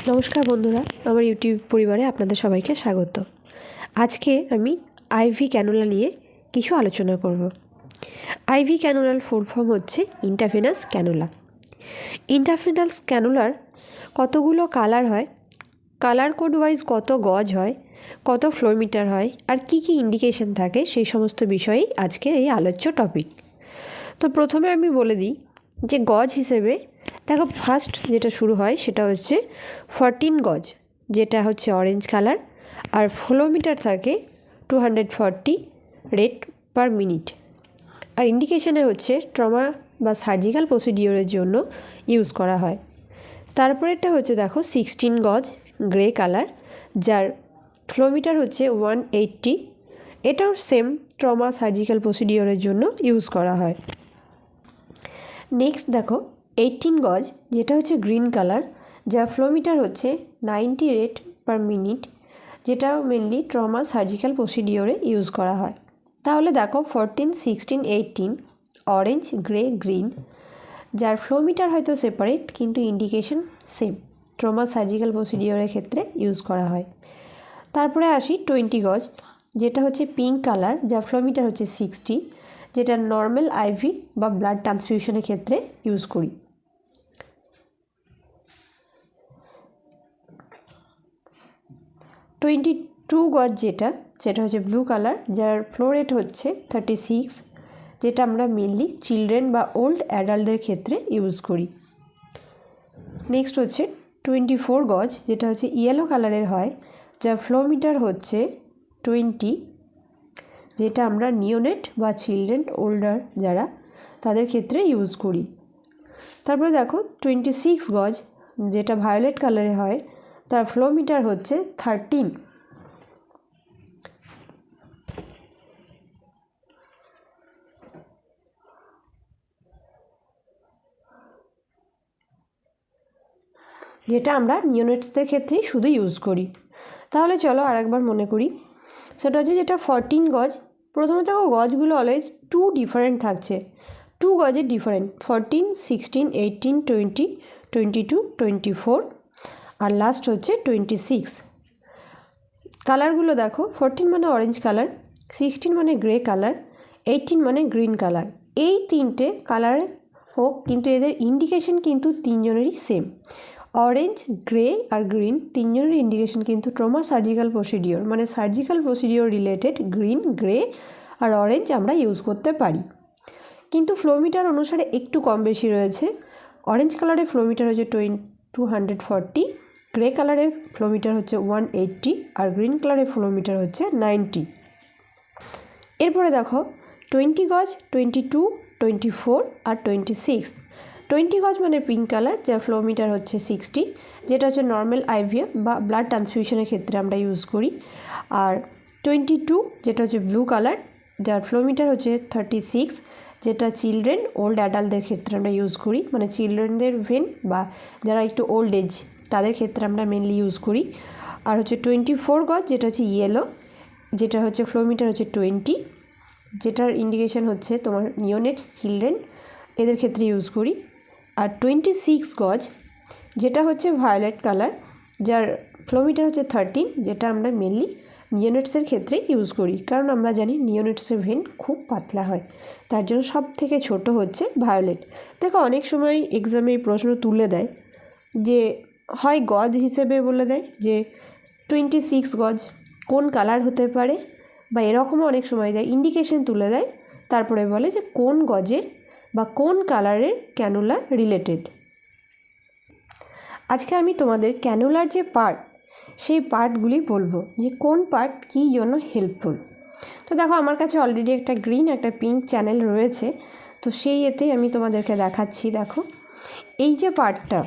নমস্কার বন্ধুরা, আমার ইউটিউব পরিবারে আপনাদের সবাইকে স্বাগত। আজকে আমি আইভি ক্যানুলা নিয়ে কিছু আলোচনা করব। আইভি ক্যানুলার ফুল ফর্ম হচ্ছে ইন্ট্রাভেনাস ক্যানুলা। ইন্ট্রাভেনাস ক্যানুলার কতগুলো কালার হয়, কালার কোড ওয়াইজ কত গজ হয়, কত ফ্লোমিটার হয়, আর কি কি ইন্ডিকেশন থাকে, সেই সমস্ত বিষয়েই আজকের এই আলোচ্য টপিক। তো প্রথমে আমি বলে দিই যে গজ হিসেবে দেখো, ফার্স্ট যেটা শুরু হয় সেটা হচ্ছে 14 গজ, যেটা হচ্ছে অরেঞ্জ কালার, আর ফ্লোমিটার থাকে 240 রেট পার মিনিট। আর ইন্ডিকেশনে হচ্ছে ট্রমা বা সার্জিক্যাল প্রসিডিওরের জন্য ইউজ করা হয়। তারপরেরটা হচ্ছে দেখো 16 গজ গ্রে কালার, যার ফ্লোমিটার হচ্ছে 180, এটাও সেম ট্রমা সার্জিক্যাল প্রসিডিওরের জন্য ইউজ করা হয়। নেক্সট দেখো 18 গজ, যেটা হচ্ছে গ্রিন কালার, যার ফ্লোমিটার হচ্ছে 90 রেট পার মিনিট, যেটা মেনলি ট্রমা সার্জিক্যাল প্রসিডিওরে ইউজ করা হয়। তাহলে দেখো 14, 16, 18 অরেঞ্জ, গ্রে, গ্রিন, যার ফ্লোমিটার হয়তো সেপারেট কিন্তু ইন্ডিকেশন সেম, ট্রমা সার্জিক্যাল প্রসিডিওরের ক্ষেত্রে ইউজ করা হয়। তারপরে আসি 20 গজ, যেটা হচ্ছে পিঙ্ক কালার, যার ফ্লোমিটার হচ্ছে 60, যেটা নর্মাল আইভি বা ব্লাড ট্রান্সফিউশনের ক্ষেত্রে ইউজ করি। 22 গজ যেটা হচ্ছে ব্লু কালার, যার ফ্লো রেট হচ্ছে 36, যেটা আমরা মেনলি চিলড্রেন বা ওল্ড অ্যাডাল্টদের ক্ষেত্রে ইউজ করি। নেক্সট হচ্ছে 24 গজ, যেটা হচ্ছে ইয়েলো কালারের হয়, যার ফ্লোমিটার হচ্ছে 20, যেটা আমরা নিওনেট বা চিলড্রেন ওল্ডার যারা তাদের ক্ষেত্রে ইউজ করি। তারপরে দেখো 26 গজ, যেটা ভায়োলেট কালারে হয়, তার ফ্লোমিটার হচ্ছে 13, যেটা আমরা নিওনেটসদের ক্ষেত্রেই শুধু ইউজ করি। তাহলে চলো আরেকবার মনে করি, সেটা হচ্ছে যেটা 14 গজ। প্রথমে দেখো গজগুলো অলওয়েজ 2 ডিফারেন্ট থাকছে, 2 গজের ডিফারেন্ট, 14, 16, 18, 20, 22, 24, আর লাস্ট হচ্ছে 26। কালারগুলো দেখো, 14 মানে অরেঞ্জ কালার, 16 মানে গ্রে কালার, 18 মানে গ্রিন কালার। এই তিনটে কালার হোক, কিন্তু এদের ইন্ডিকেশন কিন্তু তিনজনেরই সেম। অরেঞ্জ, গ্রে আর গ্রিন তিনজনের ইন্ডিকেশন কিন্তু ট্রমা সার্জিক্যাল প্রসিডিওর, মানে surgical procedure related green, grey আর অরেঞ্জ আমরা ইউজ করতে পারি। কিন্তু ফ্লোমিটার অনুসারে একটু কম বেশি রয়েছে। অরেঞ্জ কালারের ফ্লোমিটার হচ্ছে 240, গ্রে কালারের ফ্লোমিটার হচ্ছে 180, আর গ্রিন কালারের ফ্লোমিটার হচ্ছে 90। এরপরে দেখো 20 গজ, 22, 24 আর 26। 20 গজ মানে পিঙ্ক কালার, যার ফ্লোমিটার হচ্ছে 60, যেটা হচ্ছে নর্মাল আইভিএফ বা ব্লাড ট্রান্সফিউশনের ক্ষেত্রে আমরা ইউজ করি। আর 22 যেটা হচ্ছে ব্লু কালার, যার ফ্লোমিটার হচ্ছে 36, যেটা চিলড্রেন ওল্ড অ্যাডাল্টদের ক্ষেত্রে আমরা ইউজ করি, মানে চিলড্রেনদের ভেন বা যারা একটু ওল্ড এজ তাদের ক্ষেত্রে আমরা মেনলি ইউজ করি। আর হচ্ছে 24 গজ, যেটা হচ্ছে ইয়েলো, যেটা হচ্ছে ফ্লোমিটার হচ্ছে 20, যেটার ইন্ডিকেশন হচ্ছে তোমার নিওনেটস, চিলড্রেন এদের ক্ষেত্রে ইউজ করি। আর 26 গজ, যেটা হচ্ছে ভায়োলেট কালার, যার ফ্লোমিটার হচ্ছে 13, যেটা আমরা মেনলি নিওনেটসের ক্ষেত্রে ইউজ করি, কারণ আমরা জানি নিওনেটসের ভেন খুব পাতলা হয়, তার জন্য সব থেকে ছোট হচ্ছে ভায়োলেট। দেখো অনেক সময় এক্সামে এই প্রশ্ন তুলে দেয়, যে হয় গজ হিসেবে বলে দেয় যে 26 গজ কোন কালার হতে পারে, বা এরকমও অনেক সময় দেয়, ইন্ডিকেশন তুলে দেয়, তারপরে বলে যে কোন গজের বা কোন কালারের ক্যানুলা রিলেটেড। আজকে আমি তোমাদের ক্যানুলার যে পার্ট, সেই পার্টগুলি বলবো যে কোন পার্ট কী জন্য হেল্পফুল। তো দেখো আমার কাছে অলরেডি একটা গ্রিন একটা পিঙ্ক চ্যানেল রয়েছে, তো সেই এতে আমি তোমাদেরকে দেখাচ্ছি। দেখো এই যে পার্টটা,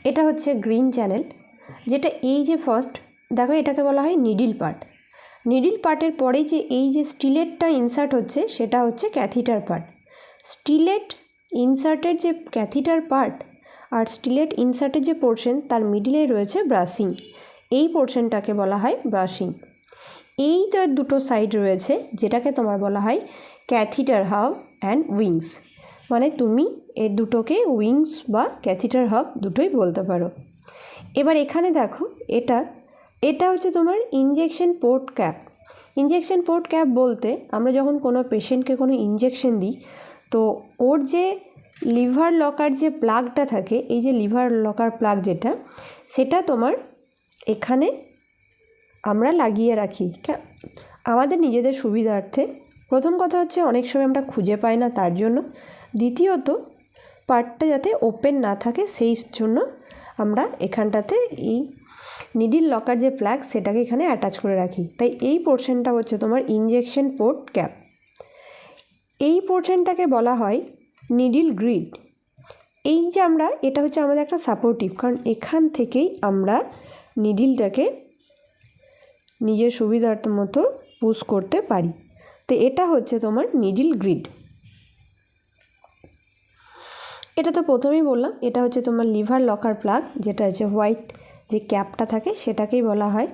এটা হচ্ছে গ্রিন চ্যানেল, যেটা এই যে ফার্স্ট দেখো এটাকে বলা হয় নিডিল পার্ট। নিডিল পার্টের পরে যে এই যে স্টিলেটটা ইনসার্ট হচ্ছে সেটা হচ্ছে ক্যাথিটার পার্ট। স্টিলেট ইনসার্টের যে ক্যাথিটার পার্ট আর স্টিলেট ইনসার্টের যে পোর্শন তার মিডিলে রয়েছে ব্রাশিং, এই পোর্শনটাকে বলা হয় ব্রাশিং। এই তো দুটো সাইড রয়েছে, যেটাকে তোমার বলা হয় ক্যাথিটার হাব অ্যান্ড উইংস। মানে তুমি এর দুটোকে উইংস বা ক্যাথিটার হাব দুটোই বলতে পারো। এবার এখানে দেখো, এটা হচ্ছে তোমার injection port cap. Injection port cap বলতে আমরা যখন কোনো পেশেন্টকে কোনো ইনজেকশন দিই, তো ওর যে লিভার লকার যে প্লাগটা থাকে, এই যে লিভার লকার প্লাগ যেটা, সেটা তোমার এখানে আমরা লাগিয়ে রাখি আমাদের নিজেদের সুবিধার্থে। প্রথম কথা হচ্ছে অনেক সময় আমরা খুঁজে পাই না, তার জন্য। দ্বিতীয়ত পার্টটা যাতে ওপেন না থাকে সেই জন্য আমরা এখানটাতে এই নিডিল লকার যে প্লাগ সেটাকে এখানে অ্যাটাচ করে রাখি। তাই এই পোর্শনটা হচ্ছে তোমার ইনজেকশন পোর্ট ক্যাপ। এই পোর্শনটাকে বলা হয় নিডিল গ্রিড। এই যে এটা হচ্ছে আমাদের একটা সাপোর্টিভ, কারণ এখান থেকেই আমরা নিডিলটাকে নিজের সুবিধার্থ মতো পুশ করতে পারি। তো এটা হচ্ছে তোমার নিডিল গ্রিড। এটা তো প্রথমেই বললাম, এটা হচ্ছে তোমার লিভার লকার প্লাগ, যেটা হচ্ছে হোয়াইট যে ক্যাপটা থাকে সেটাকেই বলা হয়।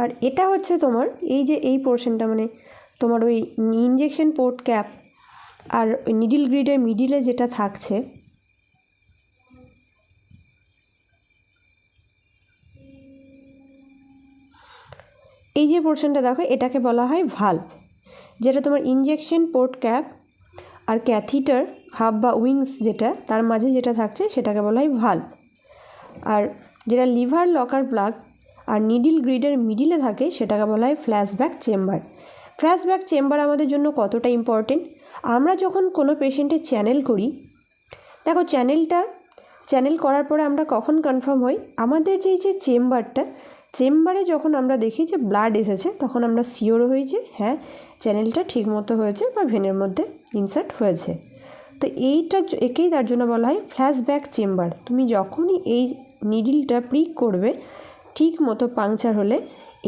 আর এটা হচ্ছে তোমার এই যে এই পোর্শনটা, মানে তোমার ওই ইনজেকশন পোর্ট ক্যাপ আর নিডিল গ্রিডের মিডিলে যেটা থাকছে, এই যে পোর্শনটা দেখো, এটাকে বলা হয় ভালভ। যেটা তোমার ইনজেকশন পোর্ট ক্যাপ আর ক্যাথিটার হাব বা উইংস যেটা তার মাঝে যেটা থাকছে সেটাকে বলা হয় ভালভ। আর যেটা লিভার লকার প্লাগ আর নিডিল গ্রিডের মিডিলে থাকে সেটাকে বলা হয় ফ্ল্যাশব্যাক চেম্বার। ফ্ল্যাশব্যাক চেম্বার আমাদের জন্য কতটা ইম্পর্টেন্ট, আমরা যখন কোনো পেশেন্টের চ্যানেল করি, দেখো চ্যানেল করার পরে আমরা কখন কনফার্ম হই, আমাদের যে চেম্বারে যখন আমরা দেখি যে ব্লাড এসেছে, তখন আমরা শিওর হই যে হ্যাঁ চ্যানেলটা ঠিক মতো হয়েছে বা ভেনের মধ্যে ইনসার্ট হয়েছে। তো একেই তার জন্য বলা হয় ফ্ল্যাশব্যাক চেম্বার। তুমি যখনই এই নিডিলটা প্রিক করবে, ঠিক মতো পাংচার হলে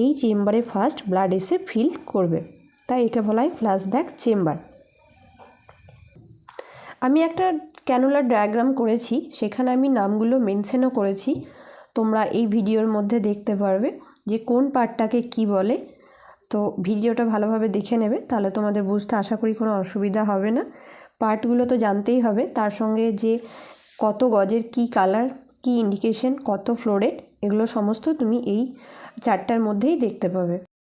এই চেম্বারে ফার্স্ট ব্লাড এসে ফিল করবে, তাই একে বলা হয় ফ্ল্যাশব্যাক চেম্বার। আমি একটা ক্যানুলার ডায়াগ্রাম করেছি, সেখানে আমি নামগুলো মেনশনও করেছি, তোমরা এই ভিডিওর মধ্যে দেখতে পারবে যে কোন পার্টটাকে কি বলে। তো ভিডিওটা ভালোভাবে দেখে নেবে, তাহলে তোমাদের বুঝতে আশা করি কোনো অসুবিধা হবে না। পার্টগুলো তো জানতেই হবে, তার সঙ্গে যে কত গজের কী কালার, কী ইন্ডিকেশন, কত ফ্লোরেট, এগুলো সমস্ত তুমি এই চারটার মধ্যেই দেখতে পাবে।